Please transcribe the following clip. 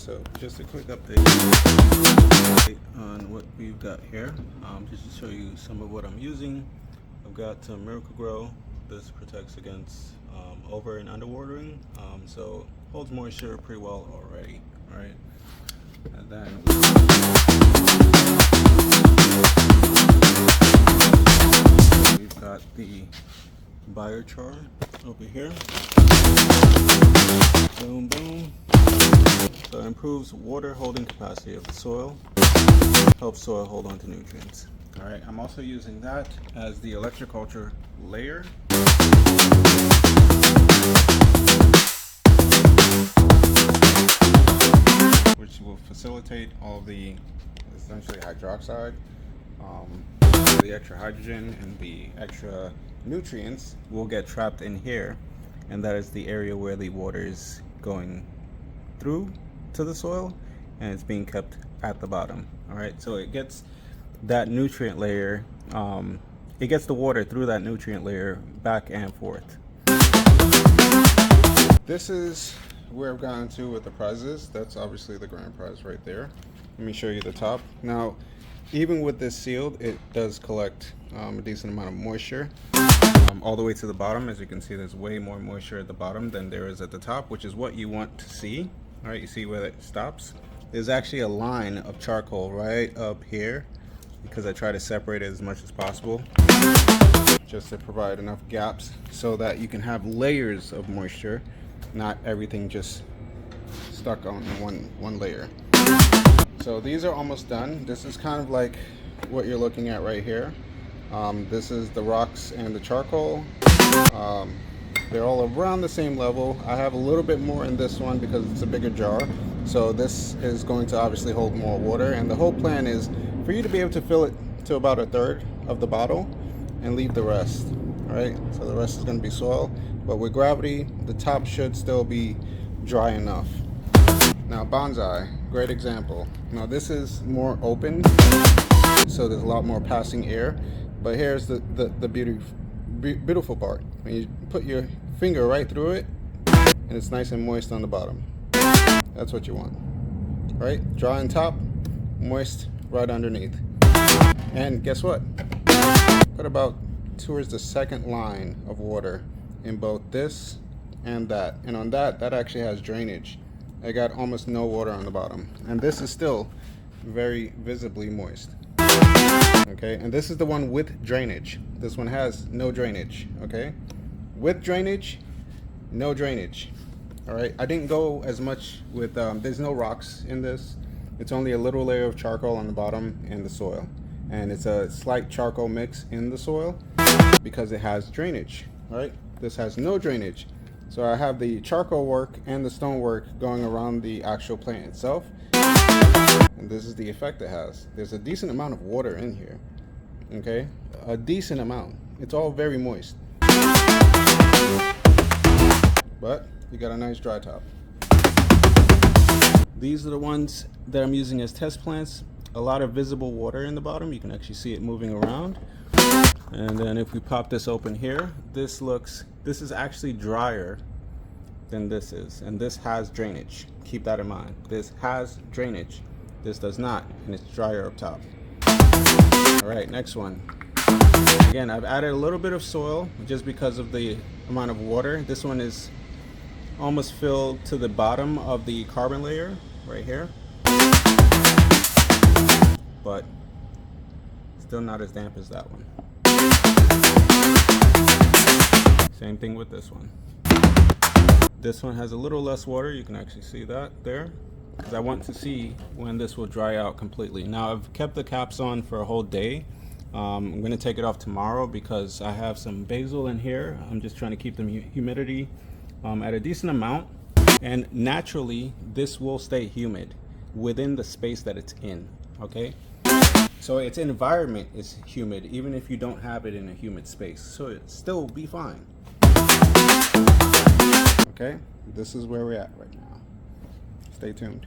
So just a quick update on what we've got here, just to show you some of what I'm using. I've got some Miracle Grow. This protects against over and underwatering, so holds moisture pretty well already. All right, and then we've got the biochar over here. Boom, boom. So it improves water holding capacity of the soil, helps soil hold on to nutrients. All right, I'm also using that as the Electroculture layer. Which will facilitate all the essentially hydroxide, the extra hydrogen and the extra nutrients will get trapped in here, and that is the area where the water is going through to the soil and it's being kept at the bottom. All right, so it gets that nutrient layer, it gets the water through that nutrient layer back and forth. This is where I've gotten to with the prizes. That's obviously the grand prize right there. Let me show you the top. Now, even with this sealed, it does collect a decent amount of moisture all the way to the bottom. As you can see, there's way more moisture at the bottom than there is at the top, which is what you want to see. All right, you see where it stops? There's actually a line of charcoal right up here because I try to separate it as much as possible just to provide enough gaps so that you can have layers of moisture, not everything just stuck on one layer. So these are almost done. This is kind of like what you're looking at right here. This is the rocks and the charcoal. They're all around the same level. I have a little bit more in this one because it's a bigger jar. So this is going to obviously hold more water. And the whole plan is for you to be able to fill it to about 1/3 of the bottle and leave the rest. All right, so the rest is going to be soil. But with gravity, the top should still be dry enough. Now bonsai, great example. Now this is more open, so there's a lot more passing air. But here's the beautiful part. When you put your finger right through it, and it's nice and moist on the bottom. That's what you want. Right? Dry on top, moist right underneath. And guess what? Put about towards the second line of water in both this and that. And on that actually has drainage. I got almost no water on the bottom. And this is still very visibly moist. Okay, and this is the one with drainage. This one has no drainage. Okay, with drainage, no drainage. All right, I didn't go as much with, there's no rocks in this. It's only a little layer of charcoal on the bottom and the soil. And it's a slight charcoal mix in the soil because it has drainage. All right, this has no drainage. So I have the charcoal work and the stone work going around the actual plant itself. And this is the effect it has. There's a decent amount of water in here. Okay, a decent amount. It's all very moist. But you got a nice dry top. These are the ones that I'm using as test plants. A lot of visible water in the bottom. You can actually see it moving around. And then if we pop this open here, this is actually drier than this is. And this has drainage. Keep that in mind. This has drainage. This does not, and it's drier up top. All right, next one. Again, I've added a little bit of soil just because of the amount of water. This one is almost filled to the bottom of the carbon layer right here. But still not as damp as that one. Same thing with this one. This one has a little less water. You can actually see that there. Because I want to see when this will dry out completely. Now I've kept the caps on for a whole day. I'm going to take it off tomorrow because I have some basil in here. I'm just trying to keep the humidity at a decent amount. And naturally, this will stay humid within the space that it's in. Okay? So its environment is humid even if you don't have it in a humid space. So it still will be fine. Okay? This is where we're at right now. Stay tuned.